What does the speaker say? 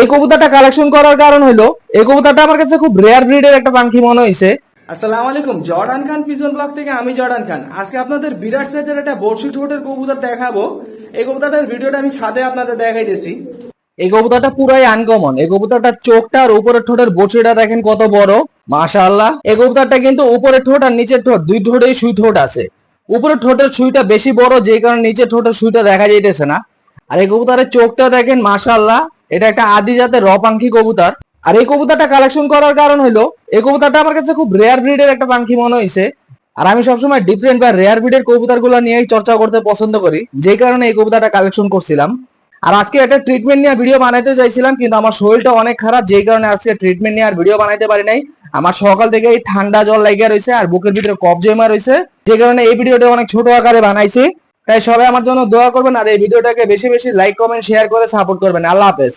এই কবুতরটা কালেকশন করার কারণ হলো এই কবুতরটা আমার কাছে খুব রেয়ার ব্রিডের একটা পাখি মনে হয়েছে। আসসালামু আলাইকুম, জর্ডান খান পিজন ব্লগ থেকে আমি জর্ডান খান। আজকে আপনাদের বিরাট সাইজের একটা বর্ষি ঠোঁটের কবুতর দেখাবো। এই কবুতরটার ভিডিওটা আমি ছাদে আপনাদের দেখাইতেছি। এই কবুতরটা পুরাই আনকমন। এই কবুতরটার চোখটা আর উপরের ঠোঁটের বছরটা দেখেন কত বড়, মাশাআল্লাহ। এই কবুতরটা কিন্তু উপরের ঠোঁট আর নিচের ঠোঁট দুই ঠোঁটেই সুই ঠোঁট আছে। উপরের ঠোঁটের সুইটা বেশি বড়, যেই কারণে নিচের ঠোঁটের সুইটা দেখা যাইতেছে না। আর এই কবুতরের চোখটা দেখেন, মাশাআল্লাহ। এটা একটা আদি জাতের রপাঙ্খী কবুতর। আর এই কবুতরটা কালেকশন করার কারণ হলো এই কবুতরটা আমার কাছে খুব রেয়ার ব্রিডের একটা পাখি মনে হয়েছে। আর আমি সবসময় ডিফারেন্ট বা রেয়ার ব্রিডের কবুতর গুলো নিয়েই চর্চা করতে পছন্দ করি, যেই কারণে এই কবুতরটা কালেকশন করছিলাম। আর আজকে একটা ট্রিটমেন্ট নিয়ে ভিডিও বানাইতে চাইছিলাম, কিন্তু আমার শরীরটা অনেক খারাপ, যেই কারণে আজকে ট্রিটমেন্ট নিয়ে আর ভিডিও বানাইতে পারি নাই। আমার সকাল থেকে এই ঠান্ডা জল লাগিয়ে রয়েছে আর বুকের ভিতরে কফ জমা রয়েছে, যে কারণে এই ভিডিওটা অনেক ছোট আকারে বানাইছি। তাই সবাই আমার জন্য দোয়া করবেন আর এই ভিডিওটাকে বেশি বেশি লাইক কমেন্ট শেয়ার করে সাপোর্ট করবেন। আল্লাহ হাফেজ।